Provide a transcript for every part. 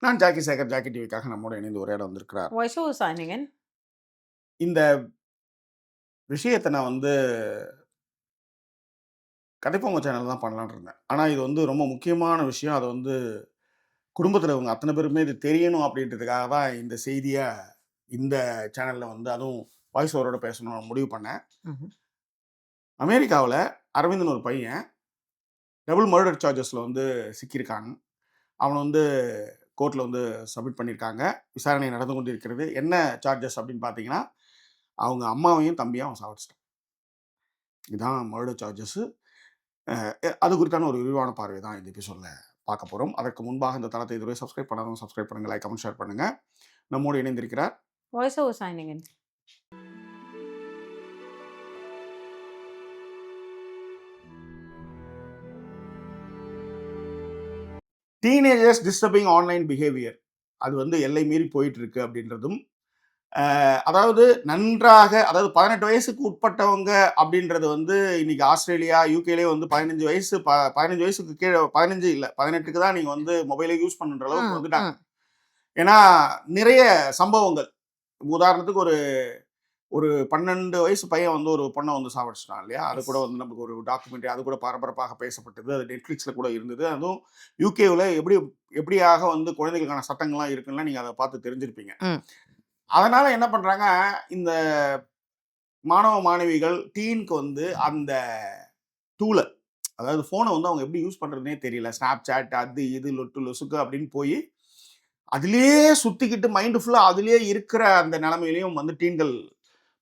நான் Jackie Sekar, Jackie டிவிக்காக நம்மோடு இணைந்து உரையாட வந்திருக்கிறார். Why so signing in? இந்த விஷயத்த நான் கதைப்பொம்மை சேனல் தான் பண்ணலான்னு இருந்தேன். ஆனா இது ரொம்ப முக்கியமான விஷயம். அத குடும்பத்தில இவங்க அத்தன பேருக்குமே இது தெரியணும் அப்படின்றதுக்காக தான் இந்த செய்திய இந்த சேனல்ல அதுவும் வாய்ஸ் ஓவரோட பேசணும்னு முடிவு பண்ணேன். ம்ஹ்ம். அமெரிக்காவுல அரவிந்த்னு ஒரு பையன் டபுள் மர்டர் சார்ஜஸ்ல சிக்கியிருக்கான். அவன கோர்ட்ல சப்மிட் பண்ணியிருக்காங்க. விசாரணை நடந்து கொண்டிருக்கிறது. என்ன சார்ஜஸ் அப்படின்னு பார்த்தீங்கன்னா, அவங்க அம்மாவையும் தம்பியும் அவன் சாவடிச்சுட்டான். இதான் மர்டர் சார்ஜஸ். அது குறித்தான ஒரு விரிவான பார்வை தான் இந்த எபிசோட்ல பார்க்க போறோம். அதற்கு முன்பாக இந்த தளத்தை இதுவரை சப்ஸ்கிரைப் பண்ணாதவங்க சப்ஸ்கிரைப் பண்ணுங்க, லைக், கமெண்ட், ஷேர் பண்ணுங்க. நம்மோடு இணைந்திருக்கிறார். Why so signing in? Teenagers disturbing online behaviour. அது எல்லை மீறி போயிட்டு இருக்கு அப்படின்றதும், அதாவது நன்றாக அதாவது 18 வயசுக்கு உட்பட்டவங்க அப்படின்றது இன்னைக்கு ஆஸ்திரேலியா, யூகேலயே 15 வயசு 15 வயசுக்கு கீழே 15 இல்ல 18க்கு தான் நீங்க மொபைலே யூஸ் பண்ணுன்ற அளவுக்கு வந்துட்டாங்க. ஏன்னா நிறைய சம்பவங்கள். உதாரணத்துக்கு ஒரு 12 வயசு பையன் ஒரு பொண்ணை சாவடிச்சிட்டான் இல்லையா? அது கூட நமக்கு ஒரு டாக்குமெண்ட்ரி அது கூட பரபரப்பாக பேசப்பட்டது. அது நெட்ஃப்ளிக்ஸ்ல கூட இருந்தது. அதுவும் யூகேவில் எப்படியாக குழந்தைகளுக்கான சட்டங்கள்லாம் இருக்குன்னா நீங்க அதை பார்த்து தெரிஞ்சிருப்பீங்க. அதனால என்ன பண்றாங்க, இந்த மாணவ மாணவிகள் டீனுக்கு அந்த டூலை, அதாவது போனை அவங்க எப்படி யூஸ் பண்றதுனே தெரியல. ஸ்னாப் சாட் அது இது லொட்டு லொசுக்கு அப்படின்னு போய் அதுலயே சுத்திக்கிட்டு மைண்ட் ஃபுல்லா அதுலயே இருக்கிற அந்த நிலைமையிலையும் டீன்கள்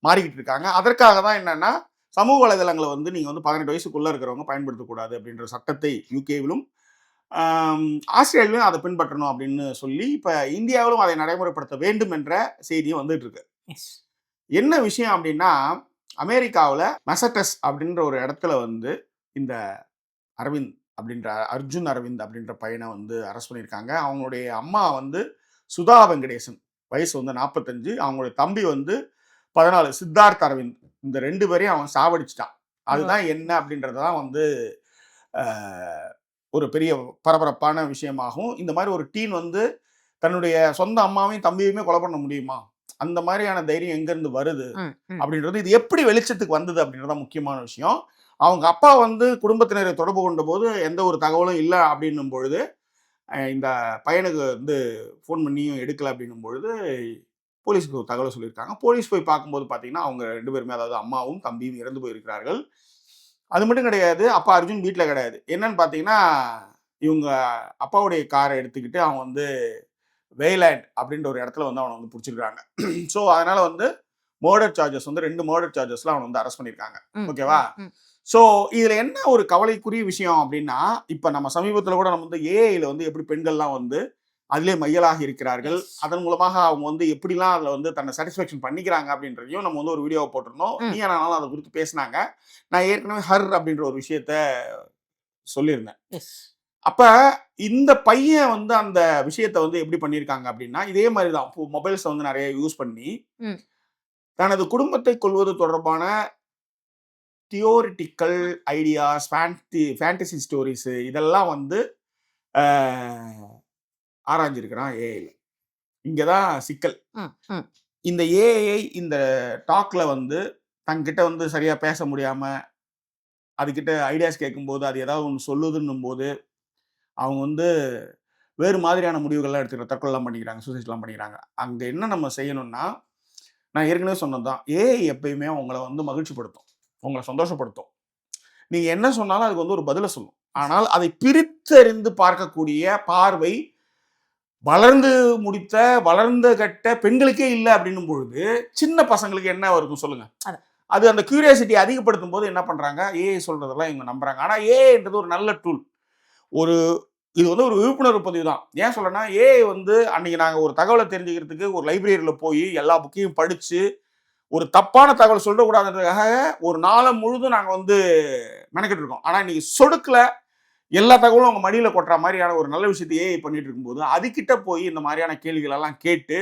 மாறிக்கிட்டு இருக்காங்க. அதற்காக தான் என்னன்னா, சமூக வலைதளங்களை நீங்க 18 வயசுக்குள்ள இருக்கிறவங்க பயன்படுத்தக்கூடாது அப்படின்ற சட்டத்தை யூகேவிலும் ஆஸ்திரேலியாவிலும் அதை பின்பற்றணும் அப்படின்னு சொல்லி இப்ப இந்தியாவிலும் அதை நடைமுறைப்படுத்த வேண்டும் என்ற செய்தியும் வந்துட்டு இருக்கு. என்ன விஷயம் அப்படின்னா, அமெரிக்காவில் மெசட்டஸ் அப்படின்ற ஒரு இடத்துல இந்த அரவிந்த் அப்படின்ற அர்ஜுன் அரவிந்த் அப்படின்ற பையனை அரெஸ்ட் பண்ணியிருக்காங்க. அவங்களுடைய அம்மா சுதா வெங்கடேசன், வயசு 45. அவங்களுடைய தம்பி 14, சித்தார்த் அரவிந்த். இந்த 2 பேரையும் அவன் சாவடிச்சிட்டான். அதுதான் என்ன அப்படின்றதான் ஒரு பெரிய பரபரப்பான விஷயமாகும். இந்த மாதிரி ஒரு டீன் தன்னுடைய சொந்த அம்மாவையும் தம்பியுமே கொலை பண்ண முடியுமா? அந்த மாதிரியான தைரியம் எங்கேருந்து வருது அப்படின்றது, இது எப்படி வெளிச்சத்துக்கு வந்தது அப்படின்றதான் முக்கியமான விஷயம். அவங்க அப்பா குடும்பத்தினரை தொடர்பு கொண்ட போது எந்த ஒரு தகவலும் இல்லை அப்படின்னும் பொழுது, இந்த பையனுக்கு ஃபோன் பண்ணியும் எடுக்கலை அப்படின்னும் பொழுது போலீஸுக்கு ஒரு தகவல் சொல்லியிருக்காங்க. போலீஸ் போய் பார்க்கும்போது பார்த்தீங்கன்னா, அவங்க 2 பேருமே, அதாவது அம்மாவும் தம்பியும் இறந்து போயிருக்கிறார்கள். அது மட்டும் கிடையாது, அப்பா அர்ஜுன் வீட்டில் கிடையாது. என்னன்னு பார்த்தீங்கன்னா, இவங்க அப்பாவுடைய காரை எடுத்துக்கிட்டு அவன் வேய்லேண்ட் அப்படின்ற ஒரு இடத்துல அவனை பிடிச்சிருக்காங்க. ஸோ அதனால மர்டர் சார்ஜஸ் 2 மர்டர் சார்ஜஸ்ல அவனை அரெஸ்ட் பண்ணியிருக்காங்க. ஓகேவா? ஸோ இதுல என்ன ஒரு கவலைக்குரிய விஷயம் அப்படின்னா, இப்ப நம்ம சமீபத்தில் கூட நம்ம ஏஐல எப்படி பெண்கள்லாம் அதிலே மையலாக இருக்கிறார்கள். அதன் மூலமாக அவங்க எப்படிலாம் அதில் தன்னை சாட்டிஸ்ஃபேக்ஷன் பண்ணிக்கிறாங்க அப்படின்றதையும் நம்ம ஒரு வீடியோவை போட்டிருந்தோம். நீ ஆனாலும் அதை குறித்து பேசினாங்க. நான் ஏற்கனவே ஹர் அப்படின்ற ஒரு விஷயத்த சொல்லியிருந்தேன். அப்ப இந்த பையன் அந்த விஷயத்தை எப்படி பண்ணியிருக்காங்க அப்படின்னா, இதே மாதிரி தான் மொபைல்ஸ் நிறைய யூஸ் பண்ணி தனது குடும்பத்தை கொள்வது தொடர்பான தியோரிட்டிக்கல் ஐடியாஸ், ஃபேண்டசி ஸ்டோரிஸ் இதெல்லாம் ஆராய்ஞ்சிருக்கிறான் ஏஐல. இங்கதான் சிக்கல். இந்த ஏஐ இந்த டாக்ல தங்கிட்ட சரியா பேச முடியாம, அதுகிட்ட ஐடியாஸ் கேட்கும்போது அது ஏதாவது ஒன்று சொல்லுதுன்னும் போது அவங்க வேறு மாதிரியான முடிவுகள்லாம் எடுத்துக்கிற, தற்கொலைலாம் பண்ணிக்கிறாங்க, சூசைட்லாம் பண்ணிக்கிறாங்க. அங்க என்ன நம்ம செய்யணும்னா, நான் ஏற்கனவே சொன்னதுதான், ஏஐ எப்பயுமே உங்களை மகிழ்ச்சிப்படுத்தும், உங்களை சந்தோஷப்படுத்தும். நீங்க என்ன சொன்னாலும் அதுக்கு ஒரு பதில சொல்லும். ஆனால் அதை பிரித்தறிந்து பார்க்கக்கூடிய பார்வை வளர்ந்து முடித்த வளர்ந்த கட்ட பெண்களுக்கே இல்லை அப்படின்னும் பொழுது சின்ன பசங்களுக்கு என்ன இருக்கும் சொல்லுங்க? அது அந்த கியூரியாசிட்டி அதிகப்படுத்தும் போது என்ன பண்றாங்க, ஏஐ சொல்றதெல்லாம் இவங்க நம்புறாங்க. ஆனா ஏஐன்றது ஒரு நல்ல டூல். இது ஒரு விழிப்புணர்வு பதிவு தான். ஏன் சொல்றேன்னா, ஏஐ அன்னைக்கு நாங்க ஒரு தகவலை தெரிஞ்சுக்கிறதுக்கு ஒரு லைப்ரரியில போய் எல்லா புக்கையும் படிச்சு ஒரு தப்பான தகவல் சொல்லக்கூடாதுன்றதுக்காக ஒரு நாளம் முழுதும் நாங்க மெனக்கிட்டு இருக்கோம். ஆனா இன்னைக்கு சொடுக்கல எல்லா தகவலும் அவங்க மடியில கொட்டுற மாதிரியான ஒரு நல்ல விஷயத்தை ஏஐ பண்ணிட்டு இருக்கும்போது அதுகிட்ட போய் இந்த மாதிரியான கேள்விகள் எல்லாம் கேட்டு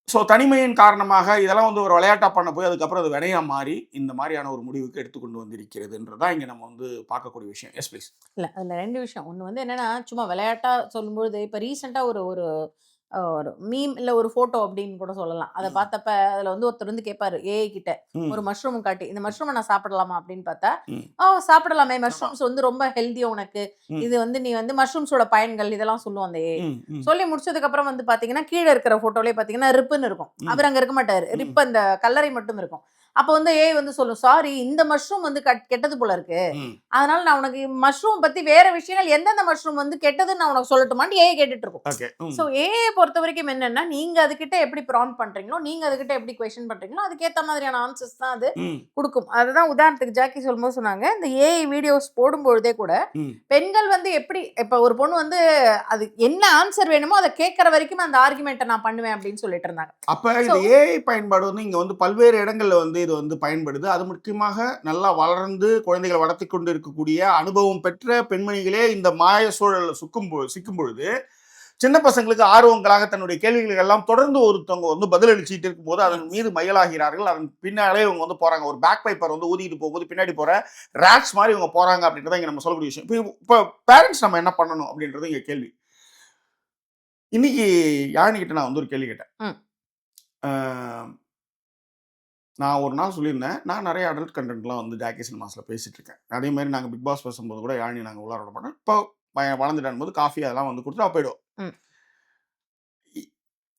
ஸோ தனிமையின் காரணமாக இதெல்லாம் வந்து ஒரு விளையாட்டா பண்ண போய் அதுக்கப்புறம் அது வினையா மாறி இந்த மாதிரியான ஒரு முடிவுக்கு எடுத்துக்கொண்டு வந்திருக்கிறதுன்றதான் இங்க நம்ம வந்து பார்க்கக்கூடிய விஷயம். Yes please. இல்ல அதுல 2 விஷயம். ஒண்ணு வந்து என்னன்னா, சும்மா விளையாட்டா சொல்லும்பொழுது, இப்ப ரீசென்ட்டா ஒரு ஒரு ஒரு மீம் இல்ல ஒரு ஃபோட்டோ அப்படின்னு கூட சொல்லலாம். அத பார்த்தப்ப அதுல வந்து ஒருத்தர் வந்து கேட்பாரு ஏஐ கிட்ட. ஒரு மஷ்ரூம் காட்டி, "இந்த மஷ்ரூம நான் சாப்பிடலாமா?" அப்படின்னு பார்த்தா, சாப்பிடலாமே. மஷ்ரூம்ஸ் வந்து ரொம்ப ஹெல்தி உனக்கு. இது வந்து நீ வந்து மஷ்ரூம்ஸோட பயன்கள் இதெல்லாம் சொல்லும் அந்த ஏஐ. சொல்லி முடிச்சதுக்கு அப்புறம் வந்து பார்த்தீங்கன்னா, கீழ இருக்கிற ஃபோட்டோலயே பார்த்தீங்கன்னா, ரிப்புன்னு இருக்கும். அவர் அங்க இருக்க மாட்டாரு. ரிப் அந்த கல்லறை மட்டும் இருக்கும். அப்ப வந்து ஏஐ வந்து சொல்லும், "சாரி இந்த மஷ்ரூம் வந்து கெட்டது போல இருக்கு. அதனால நான் உனக்கு மஷ்ரூம் பத்தி வேற விஷயங்கள் எந்தெந்த மஷ்ரூம் வந்து கெட்டதுன்னு நான் உனக்கு சொல்லட்டுமான்னு ஏஐ கேட்டுட்டு இருக்கும்." சோ ஏஐ பொறுத்த வரைக்கும் என்னன்னா, நீங்க அதுகிட்ட எப்படி ப்ராம்ப்ட் பண்றீங்களோ, நீங்க அதுகிட்ட எப்படி கொஸ்டின் பண்றீங்களோ, அதுக்கேத்த மாதிரியான ஆன்சர்ஸ் தான் அது குடுக்கும். அதுதான் உதாரணத்துக்கு ஜாக்கி சொல்லும்போது சொன்னாங்க, இந்த ஏஐ வீடியோஸ் போடும்பொழுதே கூட பெண்கள் வந்து எப்படி இப்ப ஒரு பொண்ணு வந்து அது என்ன ஆன்சர் வேணுமோ அதை கேட்கற வரைக்கும் அந்த ஆர்குமெண்ட்டை நான் பண்ணுவேன் அப்படின்னு சொல்லிட்டு இருந்தாங்க. அப்ப இந்த ஏஐ பயன்பாடு வந்து இங்க வந்து பல்வேறு இடங்கள்ல வந்து இது வந்து பயன்படுது. அது முக்கியமாக நல்லா வளர்ந்து குழந்தைகளை வளர்த்து கொண்டு இருக்கக்கூடிய அனுபவம் பெற்ற பெண்மணிகளே இந்த மாய சூழல்ல சிக்கும் பொழுது சின்ன பசங்களுக்கு ஆர்வங்களாக தன்னுடைய கேள்விகளுக்கு எல்லாம் தொடர்ந்து ஒருத்தவங்க வந்து பதிலளிச்சுட்டு இருக்கும்போது அதன் மீது மயலாகிறார்கள். அதன் பின்னாலே இவங்க வந்து போறாங்க. ஒரு பேக் பைப்பர் வந்து ஊதிட்டு போகும்போது பின்னாடி போற ரேட்ஸ் மாதிரி இவங்க போறாங்க அப்படின்றத இங்க நம்ம சொல்லக்கூடிய விஷயம். இப்போ பேரண்ட்ஸ் நம்ம என்ன பண்ணணும் அப்படின்றது இங்க கேள்வி. இன்னைக்கு யாழினி கிட்ட நான் வந்து ஒரு கேள்வி கேட்டேன். நான் ஒரு நாள் சொல்லியிருந்தேன், நான் நிறைய அடல்ட் கண்டென்ட்லாம் வந்து ஜாக்கி சினிமாஸில் பேசிட்டு இருக்கேன். அதே மாதிரி நாங்கள் பிக் பாஸ் பேசும்போது கூட யாழினி நாங்கள் உள்ளார விட மாட்டோம். இப்போ வளர்ந்துட்டான் போது காஃபி அதெல்லாம் வந்து கொடுத்து போயிடுவோம்.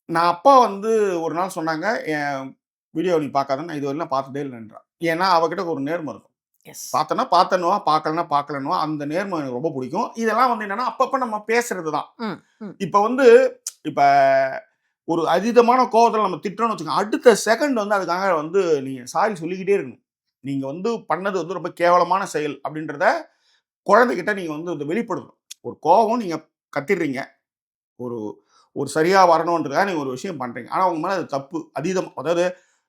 நான் அப்பா வந்து ஒரு நாள் சொன்னாங்க, என் வீடியோ நீ பார்க்காத, நான் இது வரையிலும் பார்த்ததே இல்லைன்றான். ஏன்னா அவகிட்ட ஒரு நேர்மை இருக்கும். பார்த்தனா பார்த்தனுவா, பார்க்கலன்னா பார்க்கலன்னுவா. அந்த நேர்மை எனக்கு ரொம்ப பிடிக்கும். இதெல்லாம் வந்து என்னன்னா அப்பப்போ நம்ம பேசுறது தான். இப்போ வந்து இப்போ ஒரு அதீதமான கோவத்தில் நம்ம திட்டோம்னு வச்சுக்கோங்க, அடுத்த செகண்ட் வந்து அதுக்காக வந்து நீங்கள் சாரி சொல்லிக்கிட்டே இருக்கணும். நீங்கள் வந்து பண்ணது வந்து ரொம்ப கேவலமான செயல் அப்படின்றத குழந்தைகிட்ட நீங்கள் வந்து அதை வெளிப்படுத்தணும். ஒரு கோவம் நீங்கள் கத்திடுறீங்க, ஒரு ஒரு சரியாக வரணுன்றதுக்காக நீங்கள் ஒரு விஷயம் பண்ணுறீங்க. ஆனால் உங்க மேலே அது தப்பு அதீதம். அதாவது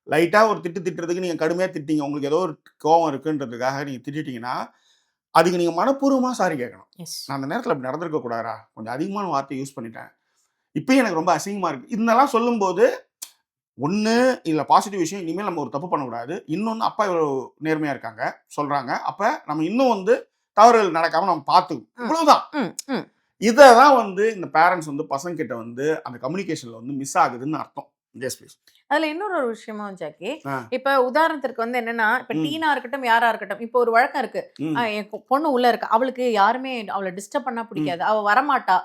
லைட்டாக ஒரு திட்டுறதுக்கு நீங்கள் கடுமையாக திட்டீங்க, உங்களுக்கு ஏதோ ஒரு கோவம் இருக்குன்றதுக்காக நீங்கள் திட்டிட்டீங்கன்னா அதுக்கு நீங்கள் மனப்பூர்வமாக சாரி கேட்கணும். நான் அந்த நேரத்தில் அப்படி நடந்திருக்க கூடாதா, கொஞ்சம் அதிகமான வார்த்தை யூஸ் பண்ணிட்டேன், இப்பயும் எனக்கு ரொம்ப அசிங்கமாக இருக்குது. இதெல்லாம் சொல்லும்போது ஒன்று இதில் பாசிட்டிவ் விஷயம், இனிமேல் நம்ம ஒரு தப்பு பண்ணக்கூடாது. இன்னொன்று அப்பா இவ்வளோ நேர்மையாக இருக்காங்க சொல்கிறாங்க, அப்போ நம்ம இன்னும் வந்து தவறுகள் நடக்காமல் நம்ம பார்த்துக்கணும். இவ்வளோதான். இதை தான் வந்து இந்த பேரண்ட்ஸ் வந்து பசங்க கிட்ட வந்து அந்த கம்யூனிகேஷனில் வந்து மிஸ் ஆகுதுன்னு அர்த்தம். Yes please. அதுல இன்னொரு விஷயமும் ஜாக்கி, இப்ப உதாரணத்திற்கு வந்து என்னன்னா, இப்ப டீனா இருக்கட்டும் யாரா இருக்கட்டும், இப்போ ஒரு வழக்கம் இருக்கு, என் பொண்ணு உள்ள இருக்கு, அவளுக்கு யாருமே அவளை டிஸ்டர்ப் பண்ணா பிடிக்காது, அவ வரமாட்டா,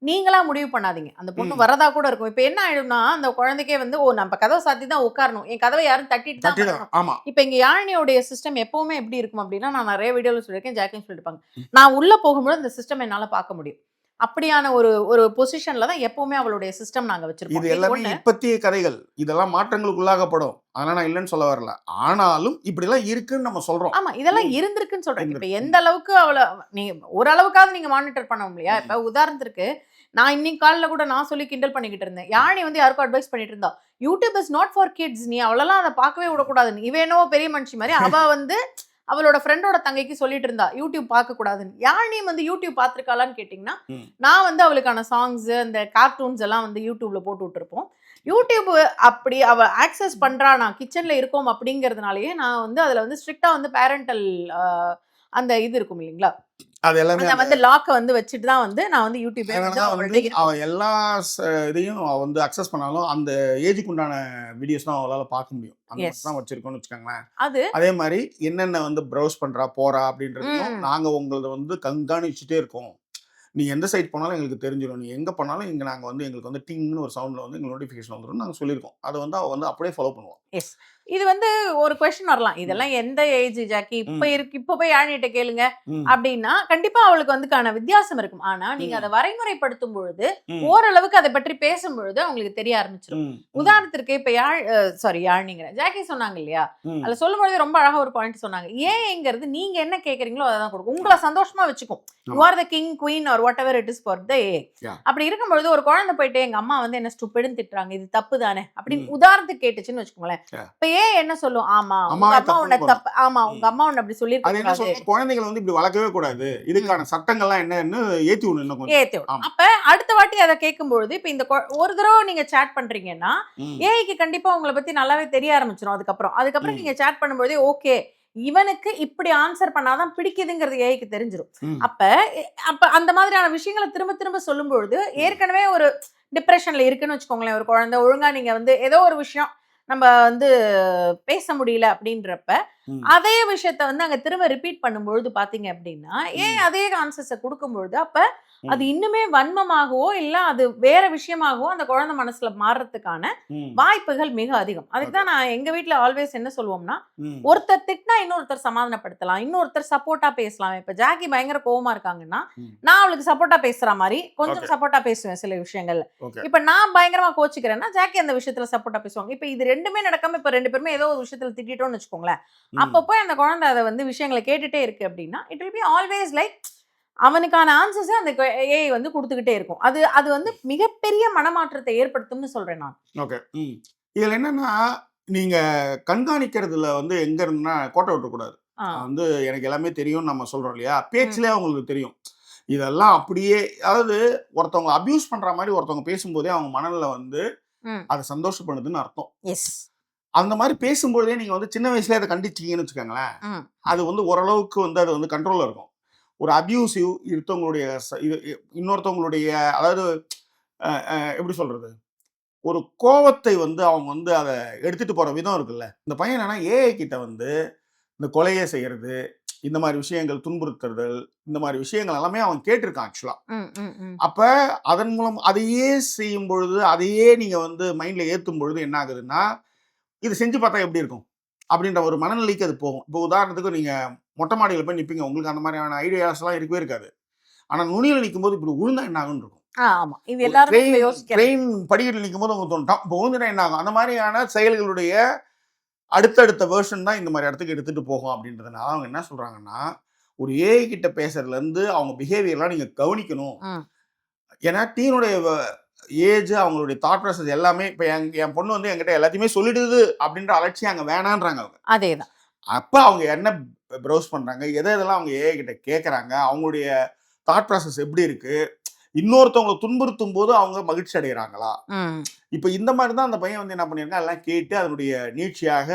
நீங்களா முடிவு பண்ணாதீங்க. அந்த பொண்ணு வரதா கூட இருக்கும். இப்ப என்ன ஆயிடும்னா அந்த குழந்தைக்கே வந்து நம்ம கதவை சாத்தி தான் உட்காரணும், என் கதவை யாரும் தட்டிட்டு தான் வரணும். இப்ப இங்க யாழினியோடைய சிஸ்டம் எப்பவுமே எப்படி இருக்கும் அப்படின்னா, நான் நிறைய வீடியோல சொல்லியிருக்கேன், ஜாக்கியும் சொல்லிருப்பாங்க, நான் உள்ள போகும்போது அந்த சிஸ்டம் என்னால பார்க்க முடியும். அப்படியான ஒரு ஒரு பொசிஷன்ல தான் எப்பவுமே அவளுடைய சிஸ்டம் நாங்க வச்சிருக்கோம். இது எல்லாமே இப்பத்திய கதைகள், இதெல்லாம் மாற்றங்களுக்கு உள்ளாகப்படும். அதெல்லாம் நான் இல்லைன்னு சொல்ல வரல. ஆனாலும் இப்படி எல்லாம் இருக்குன்னு நம்ம சொல்றோம். ஆமா, இதெல்லாம் இருந்திருக்குன்னு சொல்றேன். இப்ப எந்த அளவுக்கு அவளை நீங்க ஓரளவுக்காவது நீங்க மானிட்டர் பண்ண முடியா? இப்ப உதாரணத்துக்கு நான் இன்னைக்கு காலைல கூட நான் சொல்லி கிண்டல் பண்ணிக்கிட்டு இருந்தேன், யாழினி வந்து யாருக்கும் அட்வைஸ் பண்ணிட்டு இருந்தா, YouTube is not for kids, நீ அவளெல்லாம் அதை பார்க்கவே விடக்கூடாதுன்னு. இவனோ பெரிய மனுஷி மாதிரி அவ வந்து அவளோட ஃப்ரெண்டோட தங்கைக்கு சொல்லிட்டு இருந்தா யூடியூப் பார்க்க கூடாதுன்னு. யாழினி வந்து யூடியூப் பார்த்துருக்காளான்னு கேட்டிங்கன்னா, நான் வந்து அவளுக்கான சாங்ஸ் அந்த கார்ட்டூன்ஸ் எல்லாம் வந்து யூடியூப்ல போட்டு விட்டுருப்போம். யூடியூப் அப்படி அவ ஆக்சஸ் பண்றா, நான் கிச்சன்ல இருக்கோம் அப்படிங்கிறதுனாலயே நான் வந்து அதுல வந்து ஸ்ட்ரிக்டா வந்து பேரண்டல் அந்த இது இருக்கும் இல்லைங்களா, அது எல்லாமே வந்து லாக்க வந்து வச்சுட்டு தான் வந்து நான் வந்து யூடியூப் அவ எல்லா இதையும் அவ வந்து அக்சஸ் பண்ணாலும் அந்த ஏஜுக்கு உண்டான வீடியோஸ் தான் அவளால பார்க்க முடியும். அந்த தான் வச்சிருக்கோம்னு வச்சுக்கோங்களேன். அதே மாதிரி என்னென்ன வந்து ப்ரௌஸ் பண்றா போறா அப்படின்றதையும் நாங்க உங்களது வந்து கண்காணிச்சுட்டே இருக்கோம். நீ எந்த சைட் போனாலும் எங்களுக்கு தெரிஞ்சிடும், நீ எங்க பண்ணாலும் இங்க நாங்க வந்து எங்களுக்கு வந்து டிங்னு ஒரு சவுண்ட்ல வந்து எங்களுக்கு நோட்டிஃபிகேஷன் வந்துடும் நாங்க சொல்லியிருக்கோம். அதை வந்து அவ வந்து அப்படியே ஃபாலோ பண்ணுவோம். எஸ், இது வந்து ஒரு கொஸ்டின் வரலாம், இதெல்லாம் எந்த ஏஜ் ஜாக்கி, இப்ப போய் யாழினிட்ட கேளுங்க அப்படின்னா கண்டிப்பா அவளுக்கு வந்து வித்தியாசம் இருக்கும். ஆனா நீங்க அதை வரைமுறைப்படுத்தும் பொழுது ஓரளவுக்கு அதை பற்றி பேசும் பொழுது அவங்களுக்கு தெரிய ஆரம்பிச்சிடும். உதாரணத்திற்கு இப்ப யாழினிங்கிற ஜாக்கி சொன்னாங்க இல்லையா, அதுல சொல்லும் பொழுது ரொம்ப அழகா ஒரு பாயிண்ட் சொன்னாங்க, ஏங்கிறது நீங்க என்ன கேக்குறீங்களோ அதான் கொடுக்கும், உங்களை சந்தோஷமா வச்சுக்கும். You are the king queen are whatever it is for the A. அப்படி இருக்கும்பொழுது ஒரு குழந்தை போயிட்டு எங்க அம்மா வந்து என்ன ஸ்டூபிட்னு திட்டுறாங்க, இது தப்பு தானே அப்படின்னு உதாரணத்துக்கு கேட்டுச்சுன்னு வச்சுக்கோங்களேன். இப்ப என்ன சொல்லும், ஆமா உங்க அம்மாவே அம்மா உன்னை தப்புன்னு தப்பு, ஆமா உங்க ம். அம்மா உன்னை அப்படி சொல்லியிருக்க அது என்ன கூடாது, சொல்லணும், குழந்தைகளை வந்து இப்படி வளர்க்கவே கூடாது, ம், இதுக்கான சட்டங்கள்லாம் என்னன்னு ஏத்தி விடணும் இன்னும் கொஞ்சம். ஏத்தி விடும். ஆமா. அப்ப அடுத்த வாட்டி அதை கேட்கும்பொழுது இப்ப இந்த ஒரு தடவை நீங்க சேட் பண்றீங்கன்னா ம். ஏஐக்கு கண்டிப்பா உங்களை பத்தி நல்லாவே தெரிய ஆரம்பிச்சிடும். அதுக்கப்புறம் ம். நீங்க சேட் பண்ணும்போதே ஓகே இவனுக்கு இப்படி ஆன்சர் பண்ணாதான் பிடிக்குதுங்கிறது ஏஐக்கு தெரிஞ்சிடும். ம். அப்ப அப்ப அந்த மாதிரியான விஷயங்களை திரும்ப திரும்ப சொல்லும்பொழுது ஏற்கனவே ஒரு டிப்ரெஷன்ல இருக்குன்னு வச்சுக்கோங்களேன், ஒரு குழந்தை ஒழுங்கா நீங்க வந்து ஏதோ ஒரு விஷயம் நம்ம வந்து பேச முடியல அப்படின்றப்ப ம். அதே விஷயத்த வந்து அங்க திரும்ப ரிப்பீட் பண்ணும்பொழுது பாத்தீங்க அப்படின்னா ஏன் ம். அதே ஆன்சர்ஸை கொடுக்கும்பொழுது அப்ப அது ம். இன்னுமே வன்மமாகவோ இல்ல அது வேற விஷயமாகவோ அந்த குழந்தை மனசுல மாறுறதுக்கான ம். வாய்ப்புகள் மிக அதிகம். அதுக்கு ஓகே. தான் நான் எங்க வீட்ல ஆல்வேஸ் என்ன சொல்லுவோம்னா, ம். ஒருத்தர் திட்டினா இன்னொருத்தர் சமாதானப்படுத்தலாம். இன்னொருத்தர் சப்போர்ட்டா பேசலாம். இப்ப ஜாக்கி பயங்கர கோவமா இருக்காங்கன்னா, ம். நான் அவளுக்கு சப்போர்ட்டா பேசுற மாரி கொஞ்சம் ஓகே. சப்போர்ட்டா பேசுவேன் சில விஷயங்கள்ல. ஓகே. இப்ப நான் பயங்கரமா கோச்சுக்கிறேன்னா, ஜாக்கி அந்த விஷயத்துல சப்போர்ட்டா பேசுவாங்க. இப்ப இது 2மே நடக்காம இப்ப 2 பேருமே ஏதோ ஒரு விஷயத்துல திட்டிட்டோம்னு வச்சுக்கோங்களேன். ம். அப்ப போய் அந்த குழந்தை அத வந்து விஷயங்கள கேட்டுட்டே இருக்கு அப்படின்னா, it will be always like அவனுக்கான ஆன்சர்ஸ அந்த ஏஐ வந்து குடுத்துக்கிட்டே இருக்கும். அது அது வந்து மிகப்பெரிய மனமாற்றத்தை ஏற்படுத்தும்னு சொல்றேன் நான். ஓகே. ம். இதுல என்னன்னா, நீங்க கண்காணிக்கிறதுல வந்து எங்க இருந்துன்னா கோட்ட விட்டுறக்கூடாது. ஆ. வந்து எனக்கு எல்லாமே தெரியும்னு நம்ம சொல்றோம் இல்லையா? ம். பேச்சிலே அவங்களுக்கு தெரியும். இதெல்லாம் அப்படியே அதாவது ஒருத்தவங்கள அப்யூஸ் பண்ற மாரி ஒருத்தவங்க பேசும்போதே அவங்க மனநிலை வந்து ம். அத சந்தோஷப்படுதுன்னு அர்த்தம். எஸ். அந்த மாரி பேசும்பொழுதே நீங்க வந்து சின்ன வயசுலயே அத கண்டிச்சீங்கன்னு வச்சுக்கோங்களேன், ம். அது வந்து ஓரளவுக்கு வந்து அது வந்து கண்ட்ரோல்ல இருக்கும். ஒரு அப்யூசிவ் இருத்தவங்களுடைய இது இன்னொருத்தவங்களுடைய அதாவது எப்படி சொல்றது? ஒரு கோவத்தை வந்து அவங்க வந்து அத எடுத்துட்டு போற விதம் இருக்குல்ல. இந்த பையன் என்னன்னா ஏஐ கிட்ட வந்து இந்த கொலைய செய்யறது, இந்த மாரி விஷயங்கள் துன்புறுத்துதல், இந்த மாரி விஷயங்கள் எல்லாமே அவன் கேட்டிருக்கான் ஆக்சுவலா. ம். ம். ம். அப்ப அதன் மூலம் அதையே செய்யும் பொழுது, அதையே நீங்க வந்து மைண்ட்ல ஏத்தும் பொழுது என்ன ஆகுதுன்னா, இது செஞ்சு பார்த்தா எப்படி இருக்கும்? அப்படின்ற ஒரு மனநிலைக்கு அது போகும். இப்போ உதாரணத்துக்கு நீங்க மொட்டை மாடியில போய் நிப்பீங்க. உங்களுக்கு அந்த மாரியான ஐடியாஸ்லாம் இருக்கவே இருக்காது. ஆனா நுனியில நிக்கும்போது இப்படி விழுந்தா என்ன ஆகும்னு இருக்கும். ஆமா. இது ஒரு எல்லாருமே இப்ப ட்ரெயின் யோசிக்கிறது. ட்ரெயின் படிக்கட்டுல நிக்கும்போது உங்களுக்கு தோணும். இப்போ விழுந்துட்டா என்ன ஆகும்? அந்த மாரியான செயல்களுடைய அடுத்தடுத்த வெர்ஷன் தான் இந்த மாரி இடத்துக்கு எடுத்துட்டு போகும் அப்படின்றதுனால அவங்க என்ன சொல்றாங்கன்னா, ஒரு ஏஐ கிட்ட பேசுறதுலருந்து அவங்க பிஹேவியர்லாம் நீங்க கவனிக்கணும். ம். ஏன்னா டீனுடைய ஏஜ் அவங்களுடைய தாட் ப்ராசஸ் எல்லாமே இப்ப என் பொண்ணு வந்து என்கிட்ட எல்லாத்தையுமே சொல்லிடுது அப்படின்ற அலட்சியம் அங்க வேணான்றாங்க அவங்க. அதேதான். அப்ப அவங்க என்ன ப்ரௌஸ் பண்றாங்க? எதெல்லாம் அவங்க ஏஐ கிட்ட கேட்கறாங்க? அவங்களுடைய தாட் ப்ராசஸ் எப்படி இருக்கு? இன்னொருத்தவங்கள துன்புறுத்தும்போது அவங்க மகிழ்ச்சி அடையறாங்களா? ம். இப்ப இந்த மாரி தான் அந்த பையன் வந்து என்ன பண்ணியிருக்கான், எல்லாம் கேட்டு அதனுடைய நீட்சியாக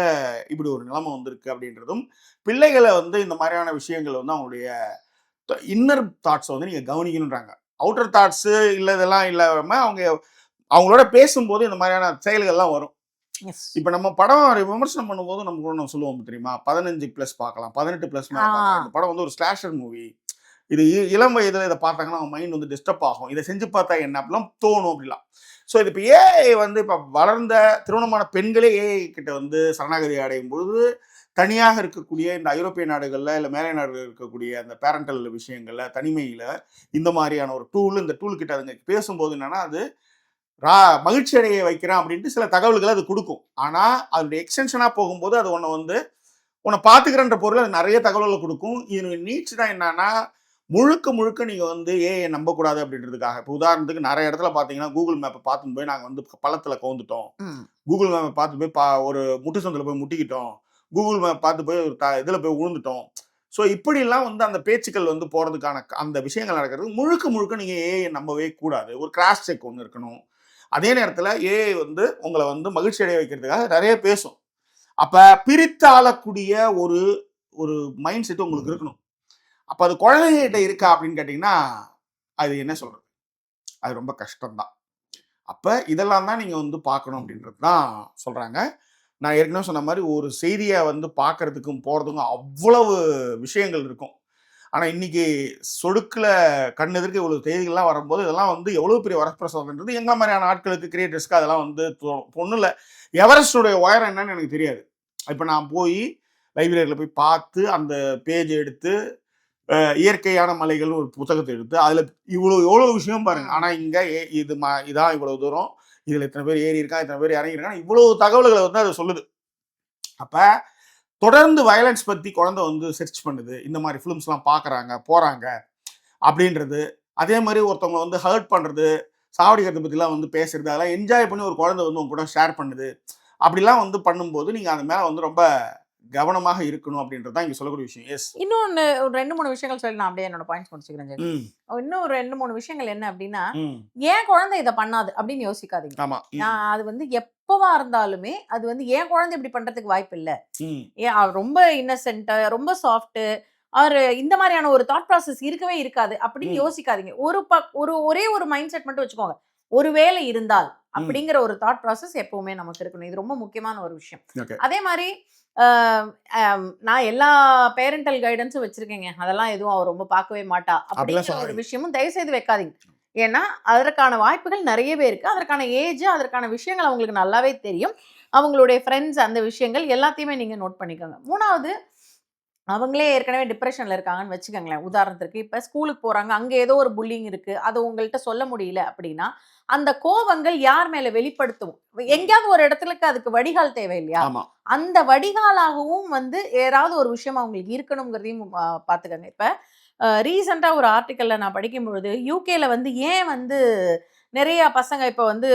இப்படி ஒரு நிலைமை வந்திருக்கு அப்படின்றதும், பிள்ளைகள வந்து இந்த மாரியான விஷயங்கள் வந்து அவங்களுடைய இன்னர் தாட்ஸ வந்து நீங்க கவனிக்கணுன்றாங்க. அவுட்டர் தாட்ஸ் இல்ல இதெல்லாம் இல்லாம அவங்க அவங்களோட பேசும்போது இந்த மாரியான செயல்கள்லாம் வரும். எஸ். இப்ப நம்ம படம் விமர்சனம் பண்ணும்போது நமக்கு ஒண்ணு சொல்லுவோம் தெரியுமா? 15+ பார்க்கலாம். 18+ மேல ஆ. பார்க்கலாம். இந்த படம் வந்து ஒரு ஸ்லாஷர் மூவி. இது இளம் வயதில இத பார்த்தாங்கன்னா, அவங்க மைண்ட் வந்து டிஸ்டர்ப் ஆகும். இத செஞ்சு பார்த்தா என்ன? அப்படிலாம் தோணும் அப்படிலாம். ஸோ இது இப்ப ஏஐ வந்து இப்ப வளர்ந்த திருமணமான பெண்களே ஏஐ கிட்ட வந்து சரணாகதி அடையும் பொழுது, தனியாக இருக்கக்கூடிய இந்த ஐரோப்பிய நாடுகள்ல, இல்ல மேலை நாடுகள்ல இருக்கக்கூடிய அந்த பேரன்டல் விஷயங்கள்ல, தனிமையில இந்த மாரியான ஒரு இந்த டூல் கிட்ட அதுங்க பேசும்போது என்னன்னா, அது ரா மகிழ்ச்சி அடைய வைக்கிறேன் அப்படின்ட்டு சில தகவல்கள அது குடுக்கும். ஆனா, அதனுடைய எக்ஸ்டென்ஷனா போகும்போது அது உன்ன பார்த்துக்கிறேன்ற பொருள் அது நெறைய தகவல்கள குடுக்கும். இதனுடைய நீட்ஸ் தான் என்னன்னா, முழுக்க முழுக்க நீங்க வந்து ஏஐ நம்பக்கூடாது அப்படின்றதுக்காக. இப்போ உதாரணத்துக்கு நெறைய இடத்துல பார்த்தீங்கன்னா, Google மேப்ப பார்த்துன்னு போய் நாங்க வந்து பள்ளத்துல கவுந்துட்டோம். ம். Google மேப்ப பார்த்து போய் ஒரு முட்டு சந்துல போய் முட்டிக்கிட்டோம். Google மேப் பார்த்து போய் ஒரு இதுல போய் விழுந்துட்டோம். ஸோ இப்படிலாம் வந்து அந்த பேச்சுக்கள் வந்து போறதுக்கான அந்த விஷயங்கள் நடக்கிறது முழுக்க முழுக்க நீங்க ஏஐ நம்பவே கூடாது. ஒரு கிராஸ் செக் ஒண்ணு இருக்கணும். அதே நேரத்துல ஏஐ வந்து உங்கள வந்து மகிழ்ச்சி அடைய வைக்கிறதுக்காக நெறைய பேசும். அப்ப பிரித்து ஆளக்கூடிய ஒரு ஒரு மைண்ட் செட் உங்களுக்கு இருக்கணும். அப்ப அது குழந்தைங்ககிட்ட இருக்கா அப்படின்னு கேட்டீங்கன்னா, அது என்ன சொல்றது? அது ரொம்ப கஷ்டம் தான். அப்ப இதெல்லாம் தான் நீங்க வந்து பார்க்கணும் அப்படின்றது தான் சொல்றாங்க. நான் ஏற்கனவே சொன்ன மாரி ஒரு செய்திய வந்து பார்க்கறதுக்கும், போறதுக்கும் அவ்வளவு விஷயங்கள் இருக்கும். ஆனா இன்னைக்கு சொடுக்குல கண் எதிர்க்க இவ்வளவு செய்திகள்லாம் வரும்போது, இதெல்லாம் வந்து எவ்வளவு பெரிய வரப்பிரசாதம்ன்றது எங்கள மாரியான ஆட்களுக்கு, கிரியேட்டர்ஸ்க்கு அதெல்லாம் வந்து தோணும். ஒண்ணும் இல்ல. எவரெஸ்ட்டுடைய உயரம் என்னன்னு எனக்கு தெரியாது. இப்ப நான் போயி லைப்ரரியில போய் பார்த்து, அந்த பேஜ் எடுத்து, இயற்கையான மலைகள்னு ஒரு புத்தகத்த எடுத்து, அதுல எவ்வளவு விஷயம் பாருங்க. ம். ஆனா இங்க இதான் இவ்வளவு தூரம். இதுல இத்தன பேர் ஏறியிருக்கான், இத்தன பேர் இறங்கியிருக்கான். இவ்வளவு தகவல்கள வந்து அது சொல்லுது. அப்ப தொடர்ந்து வயலன்ஸ் பத்தி குழந்தை வந்து சர்ச் பண்ணுது. இந்த மாரி ஃபிலிம்ஸ்லாம் பார்க்குறாங்க, போறாங்க அப்படின்றது. அதே மாரி ஒருத்தவங்கள வந்து ஹர்ட் பண்றது, சாவடிக்கிறத பத்திலாம் வந்து பேசுறது, அதெல்லாம் என்ஜாய் பண்ணி ஒரு குழந்தை வந்து உங்க கூட ஷேர் பண்ணுது. அப்படிலாம் வந்து பண்ணும்போது நீங்க அது மேல வந்து ரொம்ப கவனமாக இருக்கணும் அப்படின்றது தான் இங்க சொல்லக்கூடிய விஷயம். எஸ். இன்னொன்னு ஒரு 2, 3 விஷயங்கள் சொல்லி நான் அப்படியே என்னோட பாயிண்ட்ஸ் முடிச்சுக்கிறேன் ஜெகன். ம். இன்னும் ஒரு 2, 3 விஷயங்கள் என்ன அப்படின்னா, ம். என் குழந்தை இத பண்ணாது அப்படின்னு யோசிக்காதீங்க. ஆமா. அது வந்து எப்பவா இருந்தாலுமே, அது வந்து என் குழந்தை இப்படி பண்றதுக்கு வாய்ப்பு இல்ல. ம். அவர் ரொம்ப இன்னசென்ட், ரொம்ப சாஃப்ட். அவரு இந்த மாதிரியான ஒரு தாட் ப்ராசஸ் இருக்கவே இருக்காது அப்படின்னு ம். யோசிக்காதீங்க. ஒரே ஒரு மைண்ட் செட் மட்டும் வச்சுக்கோங்க. ஒருவேளை இருந்தால் அப்படிங்கிற ஒரு தாட் ப்ராசஸ் எப்பவுமே நமக்கு இருக்கணும். இது ரொம்ப முக்கியமான ஒரு விஷயம். ஓகே. அதே மாரி அ நான் எல்லா பேரண்டல் கைடன்ஸும் வச்சிருக்கேங்க. அதெல்லாம் எதுவும் அவ ரொம்ப பார்க்கவே மாட்டா. அப்படிலாம் அப்படிங்கிற ஒரு சொல்லாதீங்க. விஷயமும் தயவு செய்து வைக்காதீங்க. ஏன்னா, அதற்கான வாய்ப்புகள் நெறையவே இருக்கு. அதற்கான ஏஜ், அதற்கான விஷயங்கள் அவங்களுக்கு நல்லாவே தெரியும். அவங்களுடைய ஃப்ரெண்ட்ஸ் அந்த விஷயங்கள் எல்லாத்தையுமே நீங்க நோட் பண்ணிக்கோங்க. 3வது அவங்களே ஏற்கனவே டிப்ரஷன்ல இருக்காங்கன்னு வச்சுக்கோங்களேன். உதாரணத்திற்கு இப்ப ஸ்கூலுக்கு போறாங்க. அங்க ஏதோ ஒரு புல்லிங் இருக்கு. அது உங்கள்ட்ட சொல்ல முடியல அப்படின்னா, அந்த கோவங்கள் யார் மேல வெளிப்படுத்தும்? எங்கேயாவது ஒரு இடத்துலக்கு அதுக்கு வடிகால் தேவை இல்லையா? ஆமா. அந்த வடிகாலாகவும் வந்து ஏதாவது ஒரு விஷயம் அவங்களுக்கு இருக்கணுங்கிறதையும் பார்த்துக்கங்க. இப்ப ரீசென்ட்டா ஒரு ஆர்டிக்கல்ல நான் படிக்கும்பொழுது, யுகேல வந்து ஏன் வந்து நெறைய பசங்க இப்ப வந்து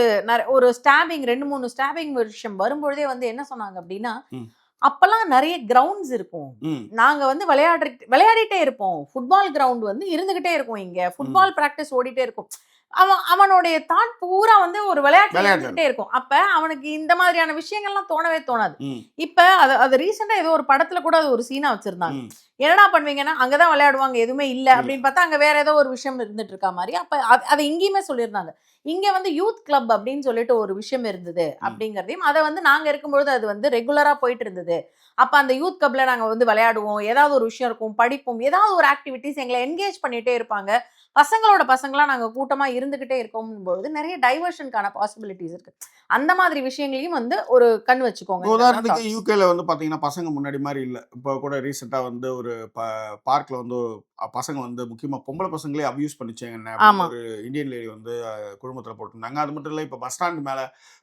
ஒரு ஸ்டாபிங் 2, 3 ஸ்டாபிங் விஷயம் வரும்பொழுதே வந்து என்ன சொன்னாங்க அப்படின்னா, ம். அப்பல்லாம் நெறைய கிரவுண்ட்ஸ் இருக்கும். ம். நாங்க வந்து விளையாடிட்டே இருப்போம். ஃபுட்பால் கிரவுண்ட் வந்து இருந்துகிட்டே இருக்கும் இங்க. ஃபுட்பால் பிராக்டிஸ் ஓடிட்டே இருக்கும். அவனுடைய தாட் பூரா வந்து ஒரு விளையாட்டுல விளையாட்டு. இருந்துகிட்டே இருக்கும். அப்ப அவனுக்கு இந்த மாதிரியான விஷயங்கள்லாம் தோணவே தோணாது. ம். இப்ப அது ரீசென்ட்டா ஏதோ ஒரு படத்துல கூட அது ஒரு சீனா வச்சிருந்தாங்க. ம். என்னடா பண்ணுவீங்கன்னா, அங்க தான் விளையாடுவாங்க. எதுவுமே இல்ல இல்ல. அப்படின்னு பார்த்தா, அங்க வேற ஏதோ ஒரு விஷயம் இருந்துட்டு இருக்கா மாரி. அப்ப அத இங்கேயுமே சொல்லியிருந்தாங்க. இங்க வந்து யூத் கிளப் அப்படின்னு சொல்லிட்டு ஒரு விஷயம் இருந்தது ம். அப்படிங்கிறதையும், அத வந்து நாங்க இருக்கும்பொழுது அது வந்து ரெகுலரா போயிட்டு இருந்தது. அப்ப அந்த யூத் கிளப்ல நாங்க வந்து விளையாடுவோம். ஏதாவது ஒரு விஷயம் இருக்கும், படிப்போம். ஏதாவது ஒரு ஆக்டிவிட்டீஸ் எங்கள என்கேஜ் பண்ணிட்டே இருப்பாங்க. பசங்களோட பசங்களா நாங்க கூட்டமா இருந்துகிட்டே இருக்கோம்பொழுது, நெறைய டைவர்ஷனுக்கான பாசிபிலிட்டீஸ் இருக்கு. அந்த மாதிரி விஷயங்களையும் வந்து ஒரு கண் இப்போ வச்சுக்கோங்கங்கிறது தான் உதாரணத்துக்கு தாட்ஸ். யூகேல வந்து பார்த்தீங்கன்னா, பசங்க முன்னாடி மாரி இல்ல. இப்போ கூட ரீசென்ட்டா வந்து ஒரு பார்க்ல வந்து பசங்க வந்து முக்கியமா பொம்பள பசங்களே அப்யூஸ் பண்ணிச்சுங்க அப்படின்னு ஆமா. ஒரு இந்தியன் லேடி வந்து குழுமத்தில போட்டிருந்தாங்க. அது மட்டும் இல்ல, இப்போ பஸ் ஸ்டாண்ட் மேல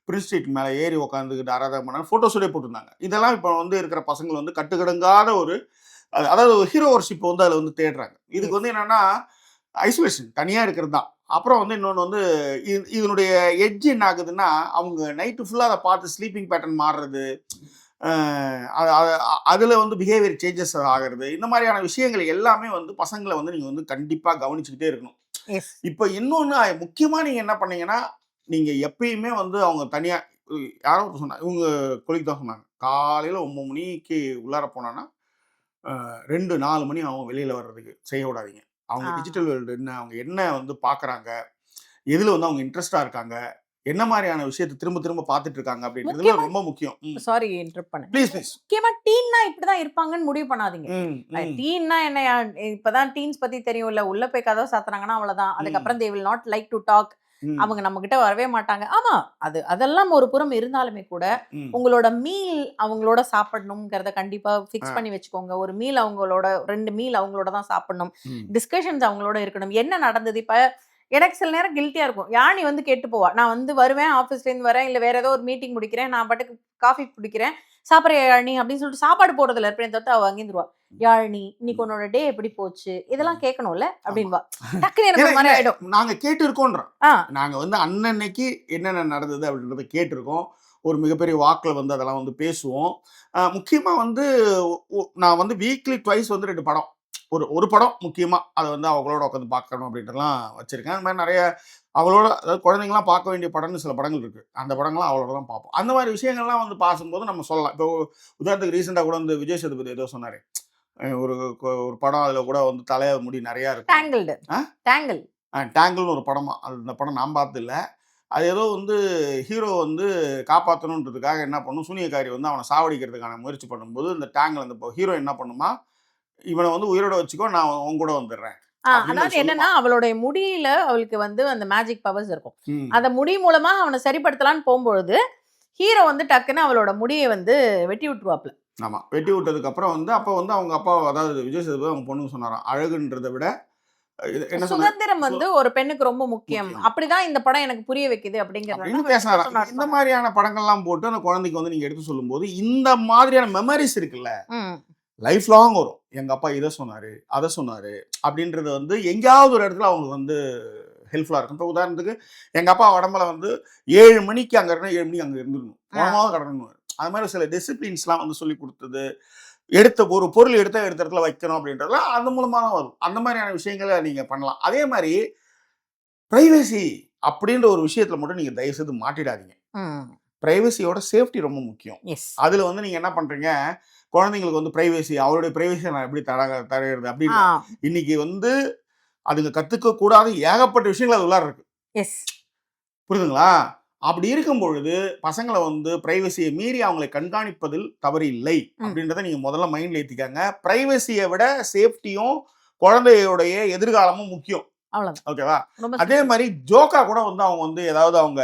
பிரின்ஸ் ஸ்ட்ரீட் மேல ஏறி உட்காந்துக்கிட்டு ஆராதனை பண்ணாங்க. ஃபோட்டோ ஸ்டுடியோ போட்டிருந்தாங்க. இதெல்லாம் இப்போ வந்து இருக்கிற பசங்கள் வந்து கட்டுக்கடங்காத ஒரு அதாவது ஒரு ஹீரோ வொர்ஷிப் வந்து அதில வந்து தேடுறாங்க. இதுக்கு எஸ். வந்து என்னன்னா, ஐசோலேஷன் தனியா இருக்கிறது தான். அப்புறம் வந்து இன்னொன்னு வந்து இதனுடைய எட்ஜ் என்ன ஆகுதுன்னா, அவங்க நைட்டு ஃபுல்லா அத பார்த்து ஸ்லீப்பிங் பேட்டர்ன் மாறுறது. அ அ அதுல வந்து பிஹேவியர் சேஞ்சஸ் ஆகுறது. இந்த மாரியான விஷயங்கள் எல்லாமே வந்து பசங்கள வந்து நீங்க வந்து கண்டிப்பா கவனிச்சுக்கிட்டே இருக்கணும். எஸ். இப்ப இன்னொன்னு முக்கியமா நீங்க என்ன பண்ணீங்கன்னா, நீங்க எப்பயுமே வந்து அவங்க தனியா இ யாரோ ஒருத்தர் சொன்னாங்க. இவங்க கொலீக் தான் சொன்னாங்க. காலையில 9 மணிக்கு உள்ளார போனான்னா, 2, 4 மணி ஆகும் வெளியில வர்றதுக்கு. செய்ய விடாதீங்க. அவங்க ஆ. டிஜிட்டல் வேர்ல்டு என்ன, அவங்க என்ன வந்து பார்க்குறாங்க, எதுல வந்து அவங்க இன்ட்ரெஸ்ட்டா இருக்காங்க, என்ன மாரியான விஷயத்த திரும்ப திரும்ப பார்த்துட்டு இருக்காங்க அப்படின்றதுல முக்கியமா ரொம்ப முக்கியம். ம். சாரி இன்டரப்ட் பண்ணேன். Please, please. முக்கியமா டீன்னா இப்படிதான் இருப்பாங்கன்னு முடிவு பண்ணாதீங்க. ம், ம், டீன்னா என்னையா இப்பதான் டீன்ஸ் பத்தி தெரியும்ல. உள்ள போய் கதவ சாத்துனாங்கன்னா அவ்வளவுதான். ம், அதுக்கப்புறம் they will not like to talk. ம், அவங்க நம்மகிட்ட வரவே மாட்டாங்க. ஆமா. அதெல்லாம் ஒரு புறம் இருந்தாலுமே கூட, ம். உங்களோட மீல் அவங்களோட சாப்பிடணும்ங்கிறத கண்டிப்பா ஆ, ஃபிக்ஸ் பண்ணி வச்சுக்கோங்க. ஒரு மீல் அவங்களோட 2 மீல் அவங்களோட தான் சாப்பிடணும். ம், டிஸ்கஷன்ஸ் அவங்களோட இருக்கணும். என்ன நடந்தது? இப்ப எனக்கு சில நேரம் கில்ட்டியா இருக்கும். யாழினி வந்து கேட்டு போவா. நான் வந்து வருவேன், ஆஃபீஸ்லேருந்து வரேன், இல்ல வேற ஏதோ ஒரு மீட்டிங் முடிக்கிறேன். நான் பாட்டுக்கு காஃபி குடிக்கிறேன். "சாப்பிடுறியா யாழினி?" அப்படின்னு சொல்லிட்டு சாப்பாடு போடுறதில்ல இருப்பேனே தவிர்த்து அவ அங்கேருந்துருவா. "யாழினி, இன்னைக்கு ம், உன்னோட டே எப்படி போச்சு?" இதெல்லாம் ம். கேட்கணும்ல ஆமா. அப்படின்னுவா. டக்குன்னு எனக்கு ஏன்னா ஒரு மாரி இல்ல ஆயிடும். நாங்க கேட்டு இருக்கோன்றோம். ஆ. நாங்க வந்து அன்னன்னைக்கு என்னென்ன நடந்தது அப்படின்றத கேட்டுருக்கோம். ஒரு மிகப்பெரிய வாக்ல வந்து அதெல்லாம் வந்து பேசுவோம். முக்கியமா வந்து நான் வந்து வீக்லி ட்வைஸ் வந்து 2 படம். ஒரு படம் முக்கியமா அத வந்து அவங்களோட உட்காந்து பார்க்கணும் அப்படின்ட்டுலாம் வச்சிருக்கேன். அது மாரி நெறைய அவளோட அதாவது குழந்தைங்கலாம் பார்க்க வேண்டிய படம்னு சில படங்கள் இருக்கு. அந்த படங்கள்லாம் அவளோட தான் பார்ப்போம். அந்த மாரி விஷயங்கள்லாம் வந்து பார்க்கும்போது நம்ம சொல்லலாம். இப்போ உதாரணத்துக்கு ரீசென்ட்டா கூட வந்து விஜய் சேதுபதி ஏதோ சொன்னாரே. ஒரு படம் அதில கூட வந்து முடி நெறையா இருக்கும். டேங்கிள்டு. ஆ? டேங்கிள். டேங்கிள்னு ஒரு படமா. அந்த படம் நான் பார்த்ததில்ல. அது ஏதோ வந்து ஹீரோ வந்து காப்பாத்தணுன்றதுக்காக என்ன பண்ணும், சூனியக்காரி வந்து அவன சாவடிக்கிறதுக்கான முயற்சி பண்ணும்போது, இந்த டேங்கிள் அந்த ஹீரோ என்ன பண்ணுமா, இவன வந்து உயிரோட வச்சுக்கோ, நான் உன் கூட வந்துடுறேன். அப்படின்னு அதாவது சொல்லுமா. என்னன்னா, அவளுடைய முடியில அவளுக்கு வந்து அந்த மேஜிக் பவர்ஸ் இருக்கும். ம். அந்த முடி மூலமா அவன சரிப்படுத்தலான்னு போம்பொழுது, ஹீரோ வந்து டக்குன்னு அவளோட முடிய வந்து வெட்டி விட்டுருவாப்ல. ஆமா. வெட்டி விட்டதுக்கப்புறம் வந்து, அப்ப வந்து அவங்க அப்பா அதாவது விஜய் சேதுபதி அவங்க பொண்ணுக்கு சொன்னாராம். அழகுன்றத விட இது என்ன சொன்னாரு? சுதந்திரம் சு வந்து ஒரு பெண்ணுக்கு ரொம்ப முக்கியம். முக்கியம். அப்படிதான் இந்த படம் எனக்கு புரிய வைக்குது அப்படிங்கிறத அப்படின்னு தான் பேசினாராம். சொன்னாரு இந்த சொன்னாரு. மாதிரியான படங்கள்லாம் போட்டு அந்த குழந்தைக்கு வந்து நீங்க எடுத்து சொல்லும்போது, இந்த மாதிரியான மெமரீஸ் இருக்குல்ல, ம். லைஃப் லாங் வரும். எங்க அப்பா இத சொன்னாரு, அத சொன்னாரு அப்படின்றது வந்து எங்கேயாவது ஒரு இடத்துல அவங்களுக்கு வந்து ஹெல்ப்ஃபுல்லாக இருக்கும். இப்போ உதாரணத்துக்கு எங்கள் அப்பா உடம்புல வந்து 7 மணிக்கு அங்கே இருந்தால் 7 மணிக்கு அங்கே இருந்துடணும், போனமாக கடனணும். அது மாதிரி சில டிசிப்ளின்ஸ்லாம் வந்து சொல்லி கொடுத்தது, எடுத்த ஒரு பொருள் எடுத்த இடத்துல வைக்கணும் அப்படின்றதுலாம் அது மூலமாக தான் வரும். அந்த மாதிரியான விஷயங்களை நீங்கள் பண்ணலாம். அதே மாதிரி பிரைவசி அப்படின்ற ஒரு விஷயத்தில் மட்டும் நீங்கள் தயவுசெய்து மாட்டிடாதீங்க. பிரைவசியோட சேஃப்டி ரொம்ப முக்கியம். அதில் வந்து நீங்கள் என்ன பண்ணுறீங்க, குழந்தைங்களுக்கு வந்து பிரைவசி, அவருடைய பிரைவசியை நான் எப்படி தரையிறது அப்படின்னு இன்னைக்கு வந்து அதுங்க கற்றுக்க கூடாத ஏகப்பட்ட விஷயங்கள் அது உள்ளார இருக்கு. புரியுதுங்களா? அப்படி இருக்கும் பொழுது பசங்களை வந்து பிரைவசியை மீறி அவங்களை கண்காணிப்பதில் தவறு இல்லை அப்படின்றத நீங்க முதல்ல மைண்ட்ல ஏத்திக்காங்க. பிரைவசியை விட சேஃப்டியும் குழந்தையோடைய எதிர்காலமும் முக்கியம். ஓகேவா? அதே மாதிரி ஜோக்கா கூட வந்து அவங்க வந்து ஏதாவது அவங்க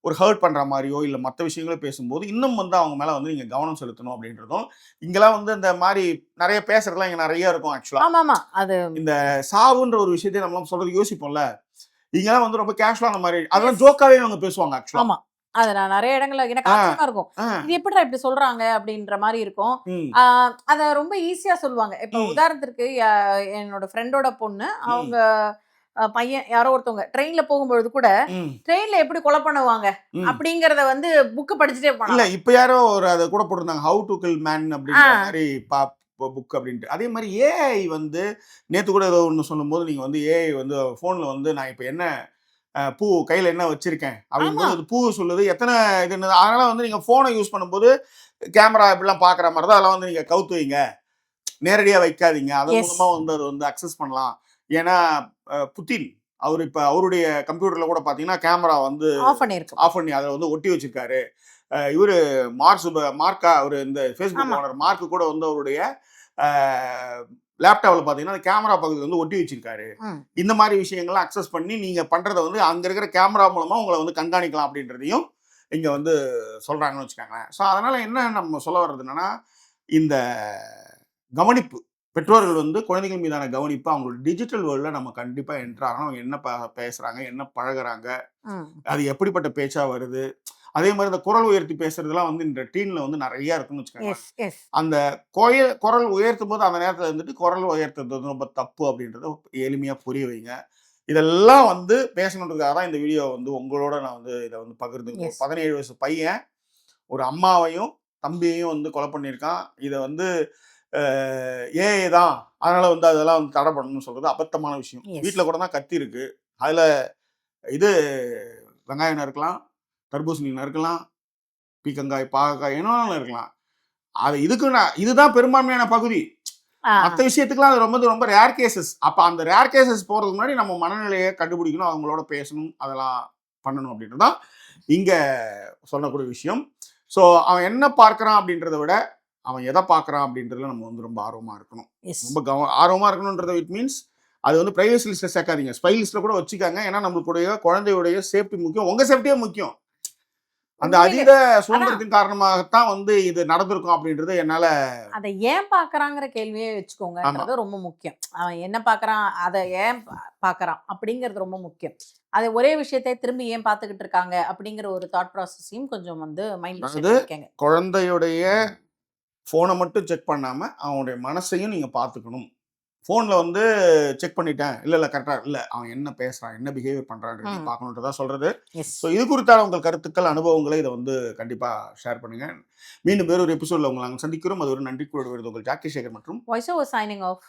ஒரு ஹர்ட் பண்ற மாதிரியோ இல்ல மற்ற விஷயங்களோ பேசும்போது இன்னும் வந்து அவங்க மேல வந்து நீங்க கவனம் செலுத்தணும் அப்படின்றதும். இங்கெல்லாம் வந்து இந்த மாதிரி நிறைய பேசுறதுலாம் இங்க நிறைய இருக்கும். ஆக்சுவலா இந்த சாவுன்ற ஒரு விஷயத்தை நம்ம சொல்றது யோசிப்போம்ல, இங்கெல்லாம் வந்து ரொம்ப கேஷுவலான மாதிரி அதெல்லாம் ஜோக்காவே அவங்க பேசுவாங்க. ஆக்சுவலா அது நான் நிறைய இடங்கள்ல எனக்கு ஆச்சரியமா இருக்கும். இது எப்படிடா இப்படி சொல்றாங்க அப்படின்ற மாதிரி இருக்கும். அத ரொம்ப ஈஸியா சொல்லுவாங்க. இப்ப உதாரணத்துக்கு என்னோட ஃப்ரெண்டோட பொண்ணு, அவங்க பையன் யாரோ ஒருத்தவங்க ட்ரெயின்ல போகும்பொழுது கூட ட்ரெயின்ல எப்படி கொலை பண்ணுவாங்க அப்படிங்கறத வந்து புக் படிச்சுட்டே போனாங்க. இல்ல இப்ப யாரோ ஒரு அதை கூட போட்டிருந்தாங்க, ஹவு டு கில் மேன் அப்படின்ற மாதிரி புக் அப்படின்ட்டு. அதே மாதிரி ஏஐ வந்து நேற்று கூட ஏதோ ஒன்று சொல்லும்போது நீங்கள் வந்து ஏஐ வந்து ஃபோனில் வந்து நான் இப்போ என்ன பூ கையில் என்ன வச்சிருக்கேன் அப்படிங்கும்போது அது பூ சொல்லுது, எத்தனை இதுன்னு. அதனால் வந்து நீங்கள் ஃபோனை யூஸ் பண்ணும்போது கேமரா இப்படிலாம் பார்க்குற மாதிரி தான் அதெல்லாம் வந்து நீங்கள் கவுத்து வைங்க, நேரடியாக வைக்காதீங்க. அதன் மூலமாக வந்து அது வந்து அக்சஸ் பண்ணலாம். ஏன்னா புட்டின் அவர் இப்போ அவருடைய கம்ப்யூட்டரில் கூட பார்த்தீங்கன்னா கேமரா வந்து ஆஃப் பண்ணி அதை வந்து ஒட்டி வச்சிருக்காரு. இவர் மார்க்கா அவர் இந்த ஃபேஸ்புக் ஓனர் மார்க்கு கூட வந்து அவருடைய லேப்டாப்ல பார்த்தீங்கன்னா கேமரா பகுதி வந்து ஒட்டி வச்சிருக்காரு. இந்த மாதிரி விஷயங்கள்லாம் அக்சஸ் பண்ணி நீங்கள் பண்ணுறதை வந்து அங்கே இருக்கிற கேமரா மூலமாக உங்களை வந்து கண்காணிக்கலாம் அப்படின்றதையும் இங்கே வந்து சொல்கிறாங்கன்னு வச்சுக்கோங்களேன். ஸோ அதனால் என்ன நம்ம சொல்ல வர்றது என்னன்னா, இந்த கவனிப்பு, பெற்றோர்கள் வந்து குழந்தைகள் மீதான கவனிப்பு அவங்களோட டிஜிட்டல் வேர்ல்டில் நம்ம கண்டிப்பாக என்ட்ராகணும். அவங்க என்ன பேசுகிறாங்க, என்ன பழகுறாங்க, அது எப்படிப்பட்ட பேச்சாக வருது. அதே மாதிரி இந்த குரல் உயர்த்தி பேசுறதுலாம் வந்து இந்த டீன்ல வந்து நிறைய இருக்குன்னு வச்சுக்கோங்க. அந்த குரல் உயர்த்தும் போது அந்த நேரத்தில் இருந்துட்டு குரல் உயர்த்துறது ரொம்ப தப்பு அப்படின்றத எளிமையா புரிய வைங்க. இதெல்லாம் வந்து பேசணுன்றதுக்காக தான் இந்த வீடியோ வந்து உங்களோட நான் வந்து இதை வந்து பகிர்ந்து. 17 வயசு பையன் ஒரு அம்மாவையும் தம்பியையும் வந்து கொலை பண்ணியிருக்கான். இதை வந்து ஏஐ தான் அதனால வந்து அதெல்லாம் வந்து தடை பண்ணணும்னு சொல்றது அபத்தமான விஷயம். வீட்டில் கூட தான் கத்தி இருக்கு, அதுல இது வெங்காயம் இருக்கலாம், தர்பூசணி நறுக்கலாம், பீக்கங்காய், பாகக்காய் என்னன்னு இருக்கலாம். அது இதுதான் பெரும்பான்மையான பகுதி. மற்ற விஷயத்துக்குலாம் அது ரொம்ப ரொம்ப ரேர் கேசஸ். அப்போ அந்த ரேர் கேசஸ் போகிறதுக்கு முன்னாடி நம்ம மனநிலையை கண்டுபிடிக்கணும், அவங்களோட பேசணும், அதெல்லாம் பண்ணணும் அப்படின்றது தான் இங்கே சொல்லக்கூடிய விஷயம். ஸோ அவன் என்ன பார்க்குறான் அப்படின்றத விட அவன் எதை பார்க்குறான் அப்படின்றதுல நம்ம வந்து ரொம்ப ஆர்வமாக இருக்கணும். ரொம்ப ஆர்வமாக இருக்கணுன்றது இட் மீன்ஸ் அது வந்து பிரைவசி லிஸ்ட்டில் சேர்க்காதீங்க, ஸ்பை லிஸ்ட்டில் கூட வச்சுக்காங்க. ஏன்னா நம்மளுடைய குழந்தையுடைய சேஃப்டி முக்கியம், உங்கள் சேஃப்டியே முக்கியம். அந்த அதீத சுதந்திரத்தின் காரணமாகத்தான் வந்து இது நடந்திருக்கும் அப்படின்றது என்னால. அதை ஏன் பாக்குறாங்கிற கேள்வியே வச்சுக்கோங்க, ரொம்ப முக்கியம். அவன் என்ன பாக்குறான், அதை ஏன் பாக்குறான் அப்படிங்கிறது ரொம்ப முக்கியம். அதை ஒரே விஷயத்தை திரும்பி ஏன் பார்த்துக்கிட்டு இருக்காங்க அப்படிங்கிற ஒரு தாட் ப்ராசஸையும் கொஞ்சம் வந்து மைண்ட். குழந்தையுடைய ஃபோனை மட்டும் செக் பண்ணாம அவனுடைய மனசையும் நீங்க பார்த்துக்கணும். ஃபோனில் வந்து செக் பண்ணிட்டேன், இல்லை கரெக்டாக இல்லை, அவன் என்ன பேசுகிறான், என்ன பிஹேவியர் பண்ணுறான்னு பார்க்கணுன்றதா சொல்கிறது. ஸோ இது குறித்தான உங்கள் கருத்துக்கள், அனுபவங்களை இதை வந்து கண்டிப்பாக ஷேர் பண்ணுங்கள். மீண்டும் வேறொரு எபிசோடில் உங்களை நாங்கள் சந்திக்கிறோம். அது ஒரு நன்றி கூட உங்கள் ஜாக்கி சேகர் மற்றும் வாய்ஸ் ஓவர் சைனிங் ஆஃப்.